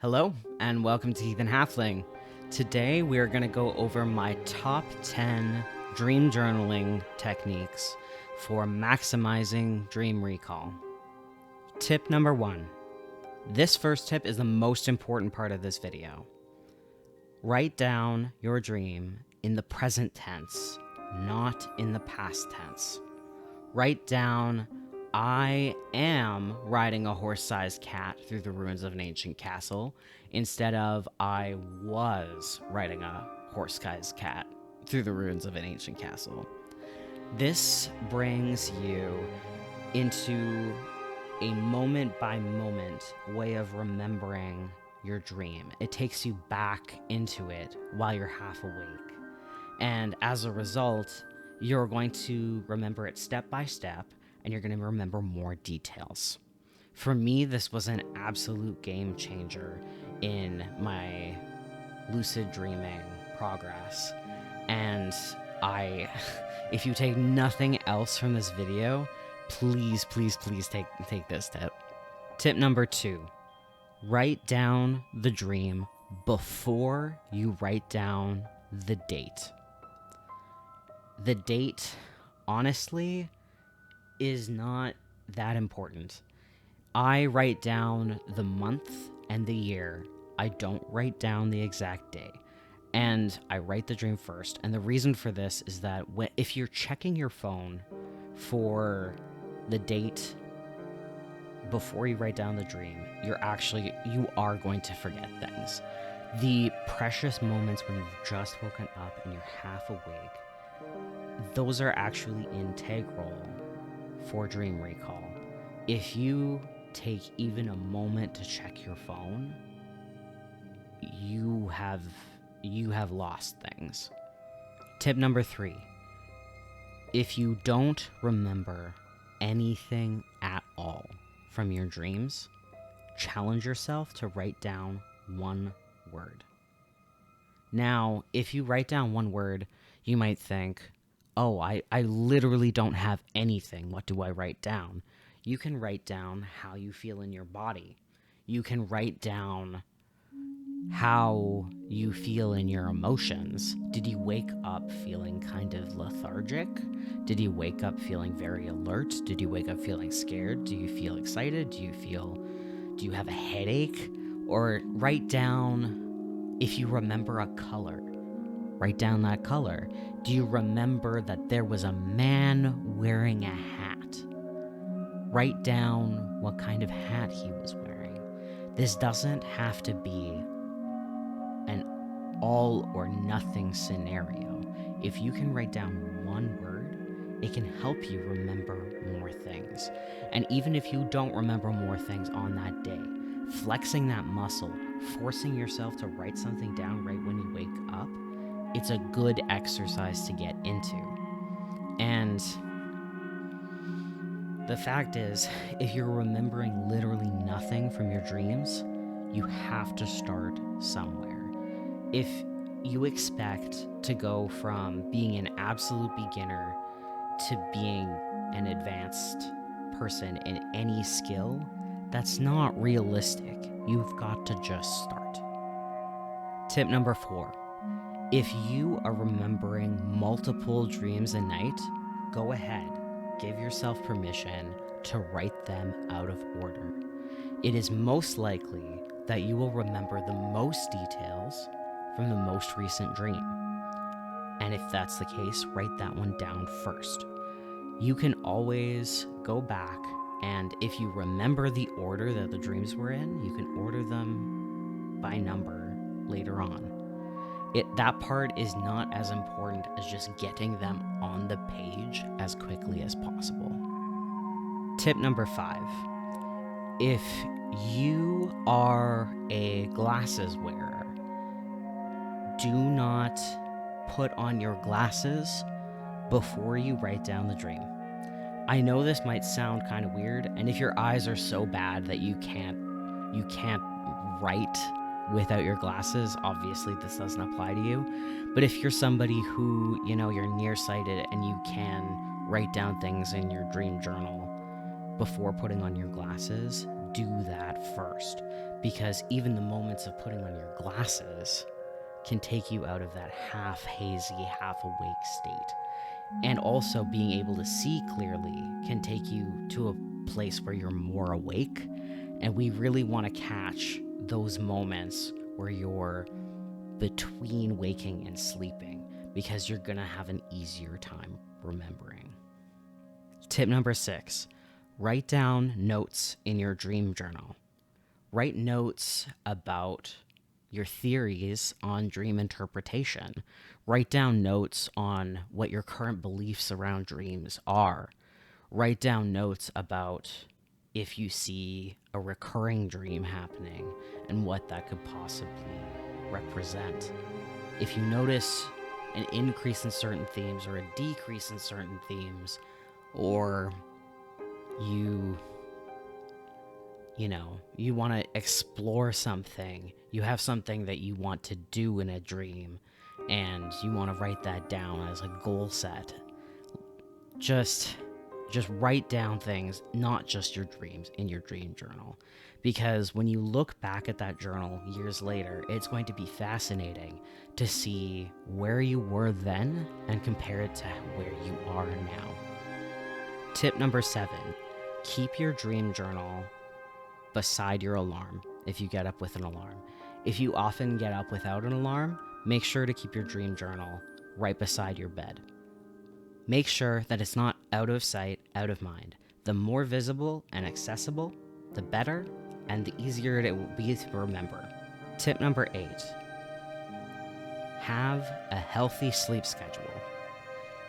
Hello, and welcome to Heathen Halfling. Today we are going to go over my top 10 dream journaling techniques for maximizing dream recall. Tip number 1. This first tip is the most important part of this video. Write down your dream in the present tense, not in the past tense. Write down, I am riding a horse-sized cat through the ruins of an ancient castle, instead of I was riding a horse-sized cat through the ruins of an ancient castle. This brings you into a moment-by-moment way of remembering your dream. It takes you back into it while you're half awake. And as a result, you're going to remember it step by step, and you're going to remember more details. For me, this was an absolute game changer in my lucid dreaming progress. And if you take nothing else from this video, please take this tip. Tip number 2, write down the dream before you write down the date. The date, honestly, is not that important. I write down the month and the year. I don't write down the exact day. And I write the dream first. And the reason for this is that if you're checking your phone for the date before you write down the dream, you are going to forget things. The precious moments when you've just woken up and you're half awake, those are actually integral for dream recall. If you take even a moment to check your phone, you have lost things. Tip number 3. If you don't remember anything at all from your dreams, challenge yourself to write down one word. Now, if you write down one word, you might think, oh, I literally don't have anything. What do I write down? You can write down how you feel in your body. You can write down how you feel in your emotions. Did you wake up feeling kind of lethargic? Did you wake up feeling very alert? Did you wake up feeling scared? Do you feel excited? Do you have a headache? Or write down if you remember a color. Write down that color. Do you remember that there was a man wearing a hat? Write down what kind of hat he was wearing. This doesn't have to be an all or nothing scenario. If you can write down one word, it can help you remember more things. And even if you don't remember more things on that day, flexing that muscle, forcing yourself to write something down right when you wake up, it's a good exercise to get into. And the fact is, if you're remembering literally nothing from your dreams, you have to start somewhere. If you expect to go from being an absolute beginner to being an advanced person in any skill, that's not realistic. You've got to just start. Tip number 4. If you are remembering multiple dreams a night, go ahead, give yourself permission to write them out of order. It is most likely that you will remember the most details from the most recent dream. And if that's the case, write that one down first. You can always go back, and if you remember the order that the dreams were in, you can order them by number later on. That part is not as important as just getting them on the page as quickly as possible. Tip number 5. If you are a glasses wearer, do not put on your glasses before you write down the dream. I know this might sound kind of weird, and if your eyes are so bad that you can't write without your glasses, obviously this doesn't apply to you. But if you're somebody who, you're nearsighted and you can write down things in your dream journal before putting on your glasses, do that first, because even the moments of putting on your glasses can take you out of that half hazy, half awake state. And also being able to see clearly can take you to a place where you're more awake. And we really want to catch those moments where you're between waking and sleeping, because you're going to have an easier time remembering. Tip number 6, write down notes in your dream journal. Write notes about your theories on dream interpretation. Write down notes on what your current beliefs around dreams are. Write down notes about if you see a recurring dream happening and what that could possibly represent. If you notice an increase in certain themes or a decrease in certain themes, or you want to explore something, you have something that you want to do in a dream, and you want to write that down as a goal set. Just write down things, not just your dreams, in your dream journal. Because when you look back at that journal years later, it's going to be fascinating to see where you were then and compare it to where you are now. Tip number 7, keep your dream journal beside your alarm if you get up with an alarm. If you often get up without an alarm, make sure to keep your dream journal right beside your bed. Make sure that it's not out of sight, out of mind. The more visible and accessible, the better, and the easier it will be to remember. Tip number 8, have a healthy sleep schedule.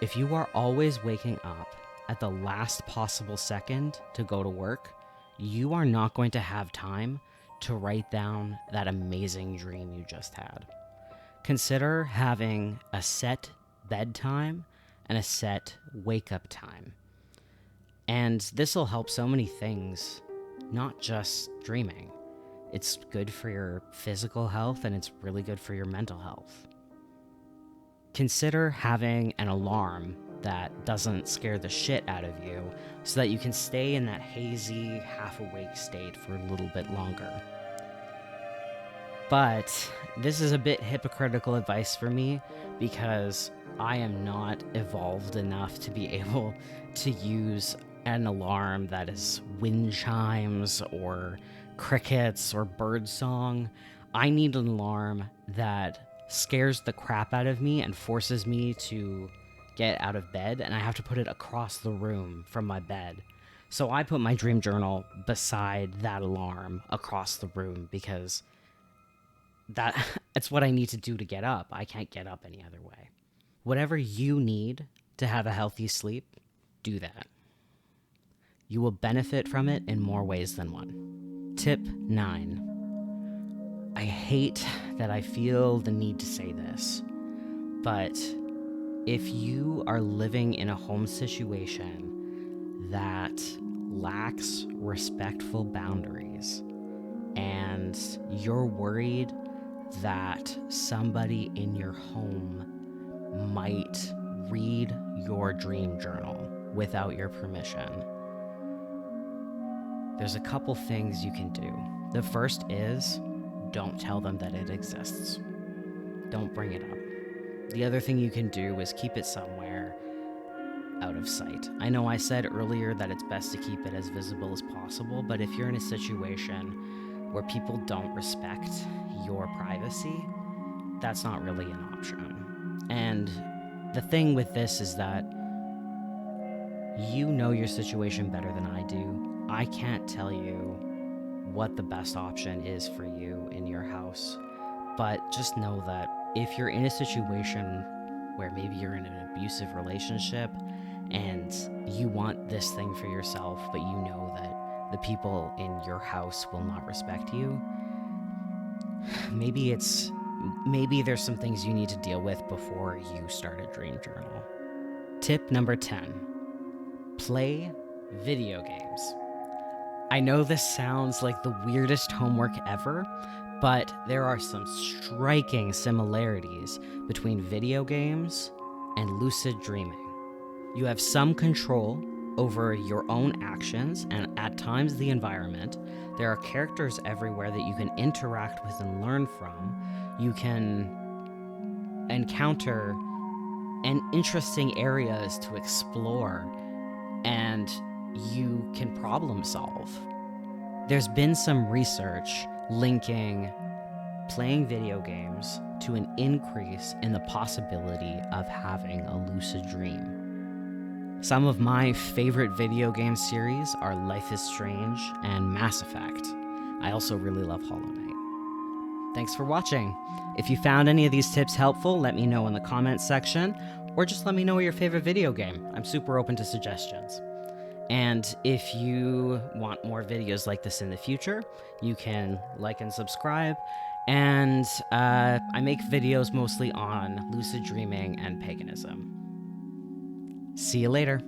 If you are always waking up at the last possible second to go to work, you are not going to have time to write down that amazing dream you just had. Consider having a set bedtime and a set wake-up time. And this will help so many things, not just dreaming. It's good for your physical health, and it's really good for your mental health. Consider having an alarm that doesn't scare the shit out of you, so that you can stay in that hazy, half-awake state for a little bit longer. But this is a bit hypocritical advice for me, because I am not evolved enough to be able to use an alarm that is wind chimes or crickets or bird song. I need an alarm that scares the crap out of me and forces me to get out of bed, and I have to put it across the room from my bed. So I put my dream journal beside that alarm across the room, because it's what I need to do to get up. I can't get up any other way. Whatever you need to have a healthy sleep, do that. You will benefit from it in more ways than one. Tip 9. I hate that I feel the need to say this, but if you are living in a home situation that lacks respectful boundaries, and you're worried that somebody in your home might read your dream journal without your permission, there's a couple things you can do. The first is, don't tell them that it exists. Don't bring it up. The other thing you can do is keep it somewhere out of sight. I know I said earlier that it's best to keep it as visible as possible, but if you're in a situation where people don't respect your privacy, that's not really an option. And the thing with this is that you know your situation better than I do. I can't tell you what the best option is for you in your house, but just know that if you're in a situation where maybe you're in an abusive relationship and you want this thing for yourself, but you know that the people in your house will not respect you, maybe there's some things you need to deal with before you start a dream journal. Tip number 10, play video games. I know this sounds like the weirdest homework ever, but there are some striking similarities between video games and lucid dreaming. You have some control over your own actions and at times the environment. There are characters everywhere that you can interact with and learn from. You can encounter and interesting areas to explore, and you can problem solve. There's been some research linking playing video games to an increase in the possibility of having a lucid dream. Some of my favorite video game series are Life is Strange and Mass Effect. I also really love Hollow Knight. Thanks for watching. If you found any of these tips helpful, let me know in the comments section, or just let me know your favorite video game. I'm super open to suggestions. And if you want more videos like this in the future, you can like and subscribe. And I make videos mostly on lucid dreaming and paganism. See you later.